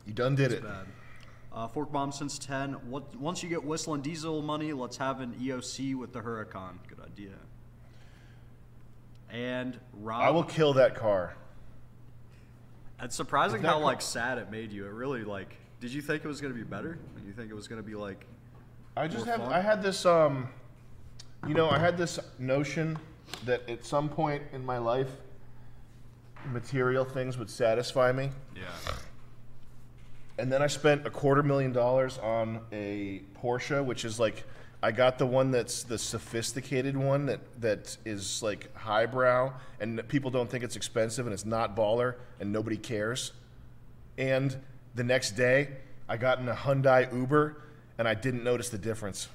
You done did it. Bad. Fork Bomb since 10. Once you get Whistle and Diesel money, let's have an EOC with the Huracan. Good idea. And Rob. I will kill that car. It's surprising how like sad it made you. It really like. Did you think it was going to be better? Did you think it was going to be like? I had this you know, I had this notion that at some point in my life, material things would satisfy me. Yeah. And then I spent $250,000 on a Porsche, which is like, I got the one that's the sophisticated one that is like highbrow, and people don't think it's expensive, and it's not baller, and nobody cares. And the next day, I got in a Hyundai Uber, and I didn't notice the difference.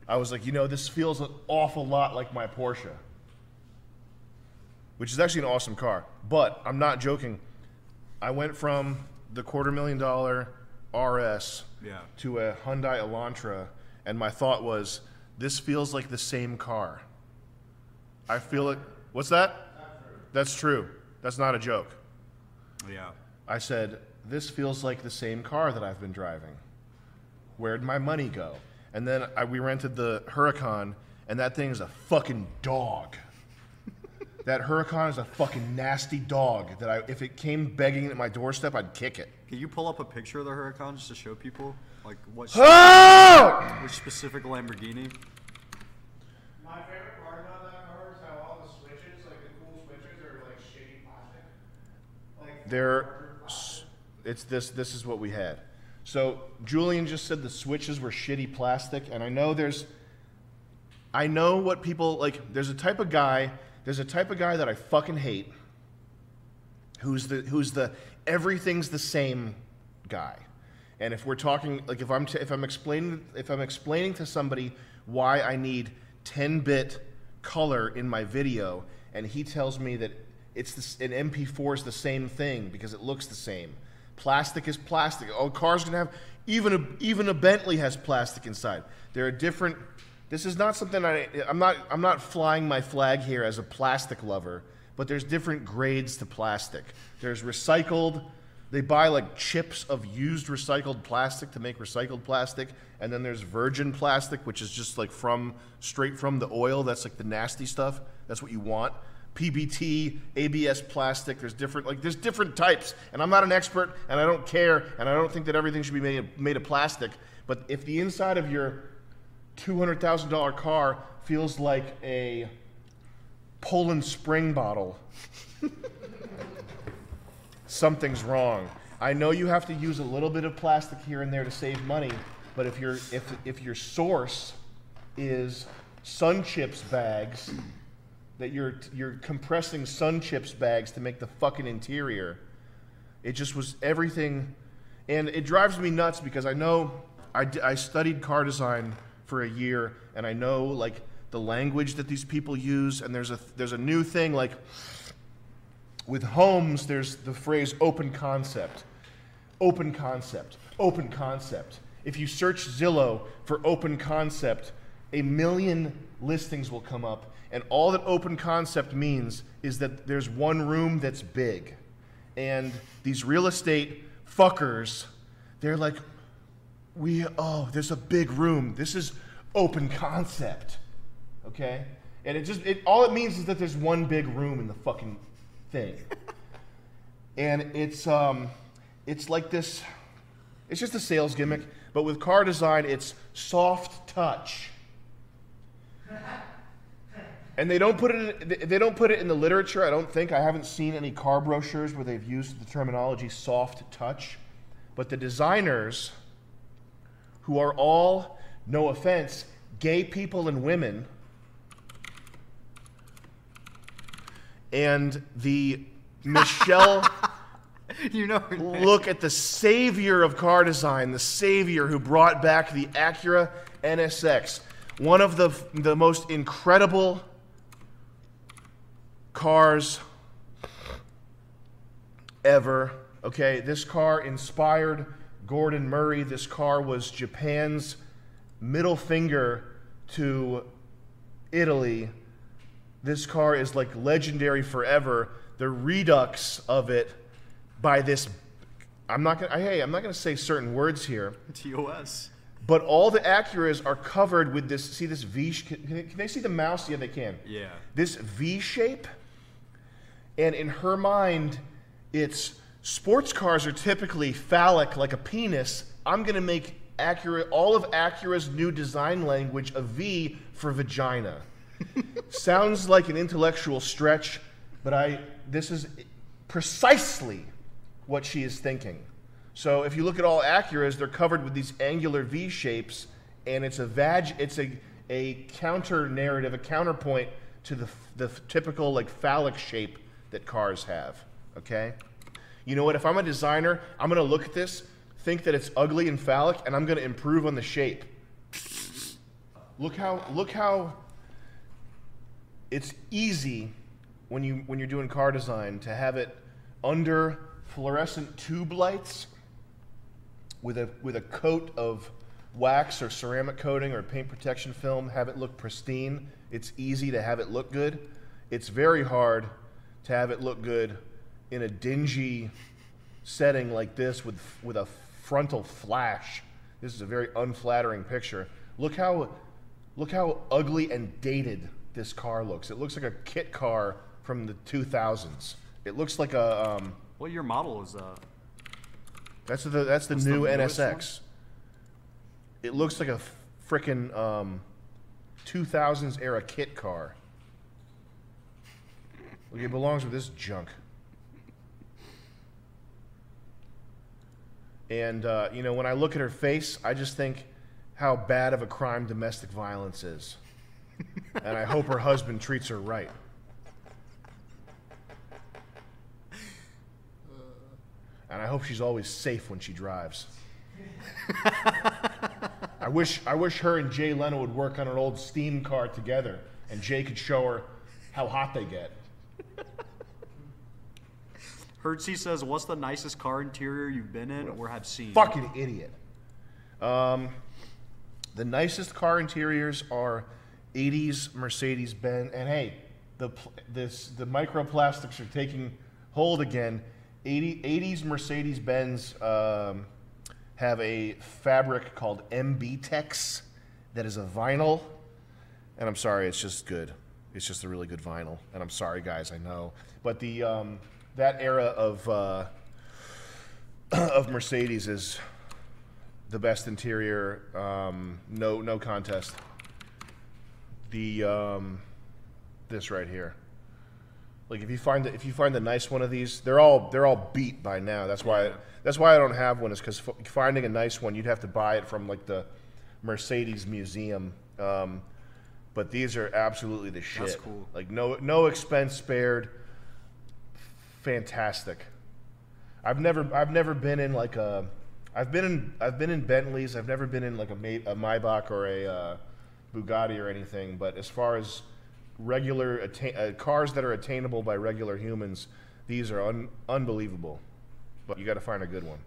I was like, you know, this feels an awful lot like my Porsche, which is actually an awesome car. But I'm not joking. I went from the $250,000 RS to a Hyundai Elantra, and my thought was, this feels like the same car. I feel it. What's that? That's true. That's not a joke. Yeah. I said, this feels like the same car that I've been driving. Where'd my money go? And then we rented the Huracan, and that thing is a fucking dog. That Huracan is a fucking nasty dog that if it came begging at my doorstep, I'd kick it. Can you pull up a picture of the Huracan just to show people? Like what which specific Lamborghini? My favorite part about that car is how all the switches, like the cool switches, are like shitty plastic. This is what we had. So Julian just said the switches were shitty plastic, and I know what people like. There's a type of guy that I fucking hate. Who's the everything's the same guy. And if we're talking like if I'm explaining to somebody why I need 10-bit color in my video, and he tells me that an MP4 is the same thing because it looks the same. Plastic is plastic. Oh, cars can have even a Bentley has plastic inside. There are different. This is not something I'm not flying my flag here as a plastic lover, but there's different grades to plastic. There's recycled. They buy like chips of used recycled plastic to make recycled plastic, and then there's virgin plastic, which is just like straight from the oil. That's like the nasty stuff. That's what you want. PBT, ABS plastic, there's different types, and I'm not an expert, and I don't care, and I don't think that everything should be made of plastic, but if the inside of your $200,000 car feels like a Poland Spring bottle, something's wrong. I know you have to use a little bit of plastic here and there to save money, but if your source is Sun Chips bags, that you're compressing Sun Chips bags to make the fucking interior. It just was everything, and it drives me nuts because I know I studied car design for a year, and I know like the language that these people use, and there's a new thing like with homes. There's the phrase open concept, open concept, open concept. If you search Zillow for open concept, 1 million listings will come up. And all that open concept means is that there's one room that's big. And these real estate fuckers, they're like, there's a big room. This is open concept. Okay? And all it means is that there's one big room in the fucking thing. And it's like this, it's just a sales gimmick, but with car design, it's soft touch. And they don't put it in the literature. I don't think. I haven't seen any car brochures where they've used the terminology soft touch. But the designers, who are all, no offense, gay people and women, and the Michelle look at the savior of car design, the savior who brought back the Acura NSX, one of the most incredible cars ever. Okay, this car inspired Gordon Murray. This car was Japan's middle finger to Italy. This car is like legendary forever. The redux of it by this, I'm not gonna say certain words here. TOS. But all the Acuras are covered with this. See this V? Can they see the mouse? Yeah, they can. Yeah. This V shape. And in her mind, it's sports cars are typically phallic, like a penis. I'm gonna make all of Acura's new design language a V for vagina. Sounds like an intellectual stretch, but this is precisely what she is thinking. So if you look at all Acuras, they're covered with these angular V shapes, and it's a counter narrative, a counterpoint to the typical like phallic shape that cars have. Okay, you know what? If I'm a designer, I'm gonna look at this, think that it's ugly and phallic, and I'm gonna improve on the shape. Look how it's easy when you're doing car design to have it under fluorescent tube lights with a coat of wax or ceramic coating or paint protection film, have it look pristine. It's easy to have it look good. It's very hard to have it look good in a dingy setting like this with a frontal flash. This is a very unflattering picture. Look how ugly and dated this car looks. It looks like a kit car from the 2000s. It looks like a What year model is that? That's the new NSX. One? It looks like a frickin' 2000s era kit car. Look, it belongs with this junk. And when I look at her face, I just think how bad of a crime domestic violence is. And I hope her husband treats her right. And I hope she's always safe when she drives. I wish her and Jay Leno would work on an old steam car together, and Jay could show her how hot they get. Hertzy says, "What's the nicest car interior you've been in or have seen?" Fucking idiot. The nicest car interiors are 80s Mercedes-Benz, and hey, the microplastics are taking hold again. 80s Mercedes-Benz have a fabric called MB-Tex that is a vinyl, and I'm sorry, it's just good. It's just a really good vinyl, and I'm sorry, guys, I know. But the that era of Mercedes is the best interior, no contest. This right here. Like if you find a nice one of these, they're all beat by now. That's why I don't have one. Is because finding a nice one, you'd have to buy it from like the Mercedes museum. But these are absolutely the shit. That's cool. Like no expense spared. Fantastic. I've never been in like a. I've been in Bentleys. I've never been in like a Maybach or a Bugatti or anything. But as far as regular cars that are attainable by regular humans, these are unbelievable. But you got to find a good one.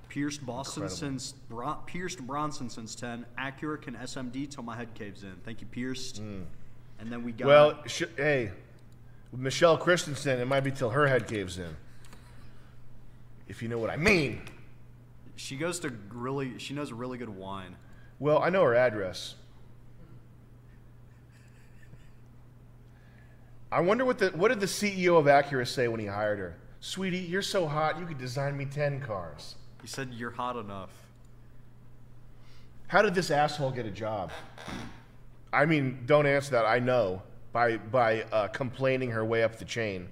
Pierced Bronson since 10. Acura can SMD till my head caves in. Thank you, Pierced. And then we got. Hey, with Michelle Christensen, it might be till her head caves in. If you know what I mean. She knows a really good wine. Well, I know her address. I wonder what did the CEO of Acura say when he hired her? Sweetie, you're so hot, you could design me 10 cars. He said, "You're hot enough." How did this asshole get a job? I mean, don't answer that. I know by complaining her way up the chain.